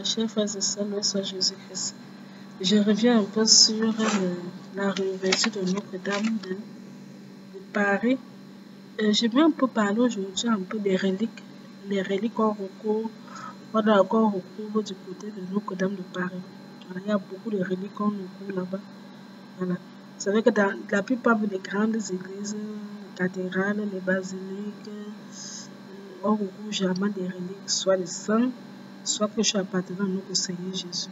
Chers frères et sœurs, loué soit Jésus-Christ. Je reviens un peu sur la réouverture de Notre-Dame de Paris. Je vais un peu parler aujourd'hui un peu des reliques, les reliques qu'on recouvre, on a encore recouvre du côté de Notre-Dame de Paris. Voilà, il y a beaucoup de reliques qu'on recouvre là-bas. Voilà. C'est vrai que dans la plupart des grandes églises, les cathédrales, les basiliques, on recouvre généralement des reliques, soit les saints, soit que je suis appartenant à notre Seigneur Jésus.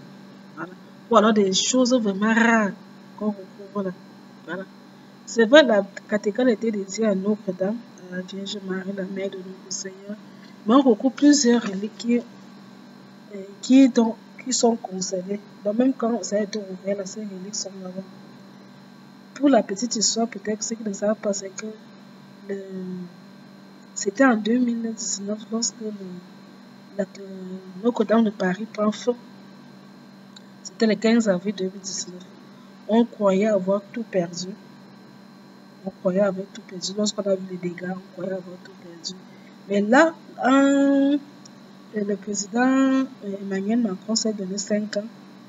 Voilà. Ou alors des choses vraiment rares qu'on recouvre là. Voilà. C'est vrai, la cathédrale était dédiée à Notre-Dame, à la Vierge Marie, la mère de notre Seigneur. Mais on recouvre plusieurs reliques qui sont conservées. Donc même quand ça a été ouvert, là, ces reliques sont là-bas. Pour la petite histoire, peut-être ceux qui ne savent pas, c'est que c'était en 2019 lorsque Notre-Dame de Paris prend feu. C'était le 15 avril 2019. On croyait avoir tout perdu. On croyait avoir tout perdu. Lorsqu'on a vu les dégâts, on croyait avoir tout perdu. Mais là, le président Emmanuel Macron s'est donné 5 ans.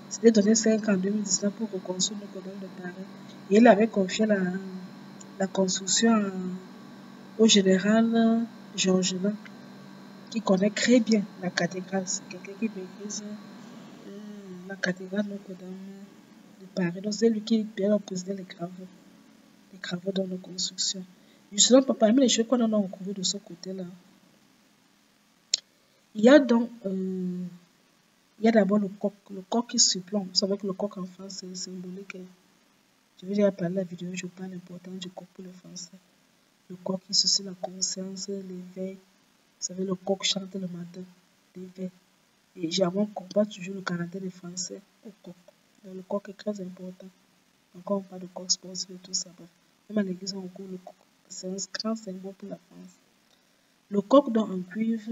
C'était donné 5 ans en 2019 pour reconstruire Notre-Dame de Paris. Et il avait confié la construction au général Georges Lain, qui connaît très bien la cathédrale. C'est quelqu'un qui maîtrise la cathédrale Notre-Dame de Paris. Donc c'est lui qui président les travaux dans la construction. Justement, parmi les choses qu'on a recouvrées de ce côté-là, il y a donc il y a d'abord le coq qui surplombe. Vous savez que le coq en France, c'est symbolique. Je vais déjà parler de la vidéo, je parle de l'importance du coq pour les Français. Le coq qui suscite la conscience, l'éveil. Vous savez, le coq chante le matin, l'éveil. Et généralement, on compare toujours le caractère des Français au coq. Donc, le coq est très important. Encore on parle de coq sportif et tout ça. Même à l'église, on recouvre le coq. C'est un grand symbole pour la France. Le coq dans un cuivre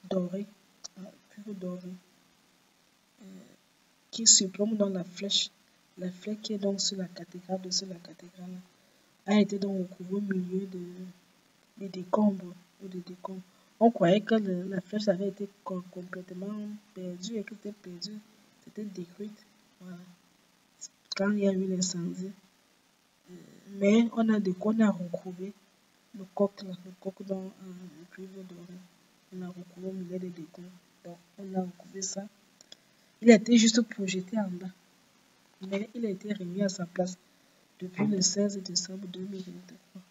doré, qui surplombe dans la flèche qui est donc sur la cathédrale, a été donc recouvrée au milieu des décombres ou des décombres. On croyait que la flèche avait été complètement perdue et que c'était perdu, c'était détruite. Voilà. Quand il y a eu l'incendie. Mais on a retrouvé le coq dans un cuivre doré. On a retrouvé au milieu des décombres. Donc on a retrouvé ça. Il a été juste projeté en bas. Mais il a été remis à sa place depuis le 16 décembre 2023.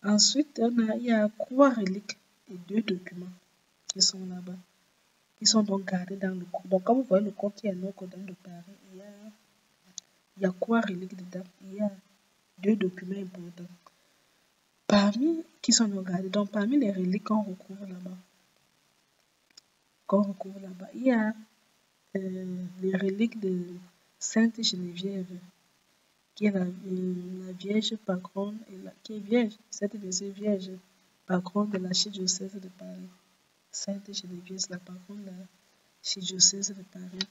Ensuite, il y a 3 reliques et 2 documents qui sont là-bas. Ils sont donc gardés dans le coq. Donc, quand vous voyez le coq qui est à Notre-Dame de Paris, il y a 3 reliques dedans. Il y a 2 documents importants. Qui sont gardés. Donc, parmi les reliques qu'on recouvre là-bas, il y a les reliques de Sainte Geneviève, qui est la Vierge patronne, qui est vierge, cette Vierge patronne de l'archidiocèse de Paris. Sainte Geneviève, c'est la patronne de l'archidiocèse de Paris.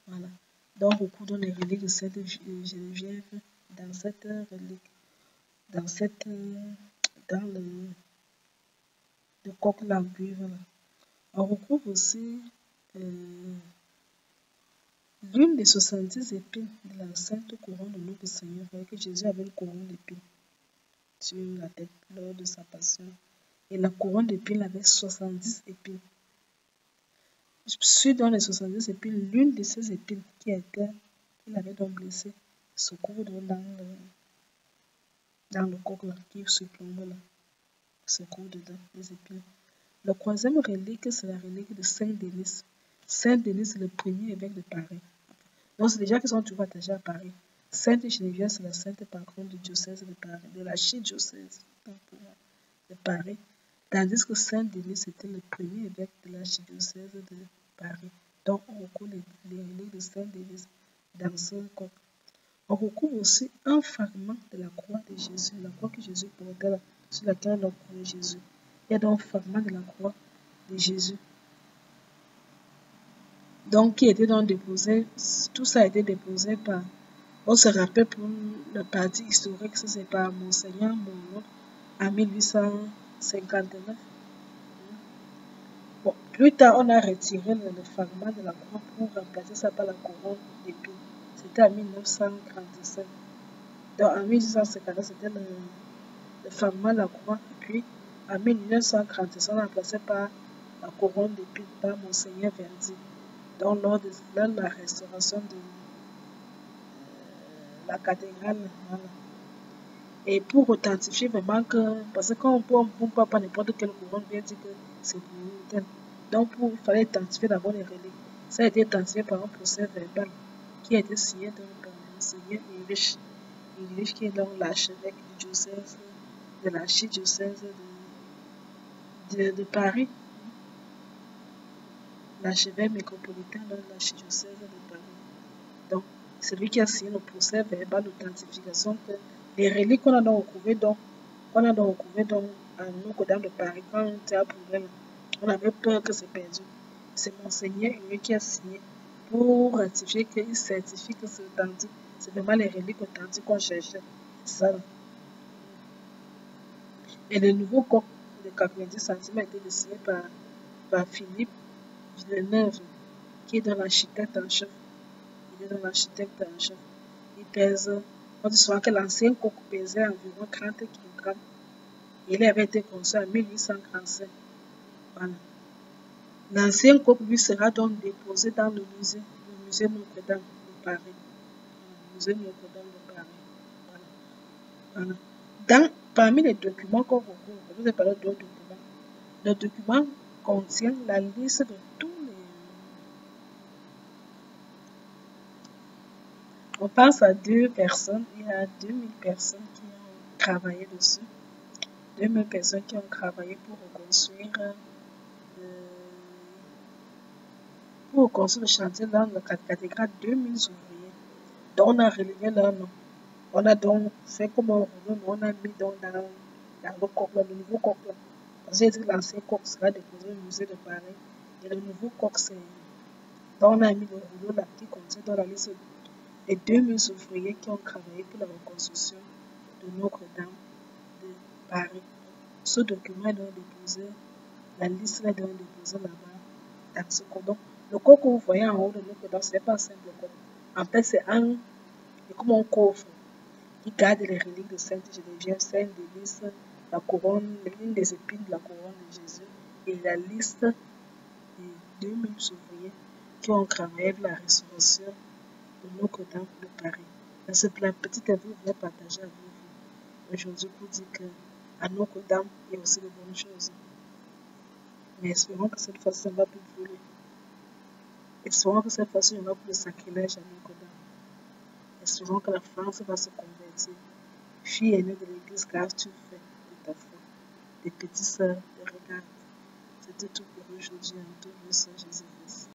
Voilà. Donc, on recouvre les reliques de Sainte Geneviève dans cette relique, dans le coq là en cuivre. On retrouve aussi l'une des 70 épines de la sainte couronne de notre Seigneur. Vous voyez que Jésus avait une couronne d'épines sur la tête lors de sa passion. Et la couronne d'épines avait 70 épines. Dans les 70 épines, l'une de ces épines qu'il avait donc blessé se trouve dans le coq là, qui se plombe là. Se trouve dedans, les épines. La 3e relique, c'est la relique de Saint-Denis. Saint-Denis, c'est le premier évêque de Paris. Donc, c'est déjà qu'ils sont toujours attachés à Paris. Sainte Geneviève, c'est la sainte patronne du diocèse de Paris, de l'archidiocèse de Paris. Tandis que Saint-Denis, c'était le premier évêque de l'archidiocèse de Paris. Donc, on recouvre les reliques de Saint-Denis dans ce coq. On recouvre aussi un fragment de la croix de Jésus, la croix que Jésus portait là, sur laquelle on croit Jésus. Il y a donc un fragment de la croix de Jésus. Donc, qui était donc déposé, tout ça a été déposé par, on se rappelle pour le parti historique, ça c'est par Monseigneur Monod en 1859. Bon, Plus tard, on a retiré le fragment de la croix pour remplacer ça par la couronne d'épines. C'était en 1937. Donc en 1850, c'était le fragment de la croix. Et puis en 1937, on a remplacé par la couronne d'épines par Monseigneur Verdi. Donc lors de la restauration de la cathédrale. Voilà. Et pour authentifier vraiment que, parce que quand on ne peut pas n'importe quelle couronne, bien dire que c'est pour tel. Donc il fallait identifier d'abord les reliques. Ça a été identifié par un procès verbal qui a été signé donc par Monseigneur Ulrich, qui est donc l'archevêque du diocèse de l'archidiocèse de Paris, l'archevêque métropolitain de l'archidiocèse de Paris. Donc, c'est lui qui a signé le procès verbal d'authentification que les reliques qu'on a donc retrouvées à Notre-Dame de Paris, quand on était à Poulet, on avait peur que c'est perdu. C'est Monseigneur lui qui a signé pour ratifier qu'il certifie que c'est authentique. C'est vraiment les reliques authentiques qu'on cherchait. C'est ça. Et le nouveau coq de 90 cm a été dessiné par Philippe Villeneuve, qui est dans l'architecte en chef. Il est dans l'architecte en chef. Il pèse, on dit souvent que l'ancien coq pesait environ 30 kg. Il avait été conçu en 1837. Voilà. L'ancien coq lui sera donc déposé dans le musée Notre-Dame de Paris. Le musée Notre-Dame de Paris. Voilà. Voilà. Parmi les documents qu'on recouvre, je vous ai parlé d'autres documents. Le document contient la liste de tous les... On pense à 2 personnes, il y a 2000 personnes qui ont travaillé dessus. 2000 personnes qui ont travaillé pour reconstruire le chantier dans la cathédrale, 2000 ouvriers. Donc on a relevé leur nom. On a donc fait comme un rouleau, on a mis dans le coq, le nouveau coq. Parce que l'ancien coq sera déposé au musée de Paris. Et le nouveau coq, c'est... Donc on a mis le rouleau là qui contient dans la liste des 2000 ouvriers qui ont travaillé pour la reconstruction de Notre-Dame de Paris. Ce document est donc déposé, la liste est donc déposée là-bas, dans ce coq. Donc, le coq que vous voyez en haut de Notre-Dame, ce n'est pas un simple coq. En fait, c'est comme un coffre qui garde les reliques de Sainte Geneviève, Sainte Délice, la couronne, l'une des épines de la couronne de Jésus et la liste des 2000 ouvriers qui ont travaillé pour la restauration de Notre-Dame de Paris. Dans ce plan petit interview, je vais partager avec vous aujourd'hui pour dire qu'à Notre-Dame, il y a aussi de bonnes choses. Mais espérons que cette fois-ci, ça ne va plus brûler. Espérons que cette fois-ci, il n'y aura plus de sacrilège à Notre-Dame. Espérons que la France va se convertir. Fille aînée de l'Église, qu'as-tu fait de ta foi? Des petites sœurs, de regarde. C'était tout pour aujourd'hui. En tout, le Seigneur Jésus-Christ.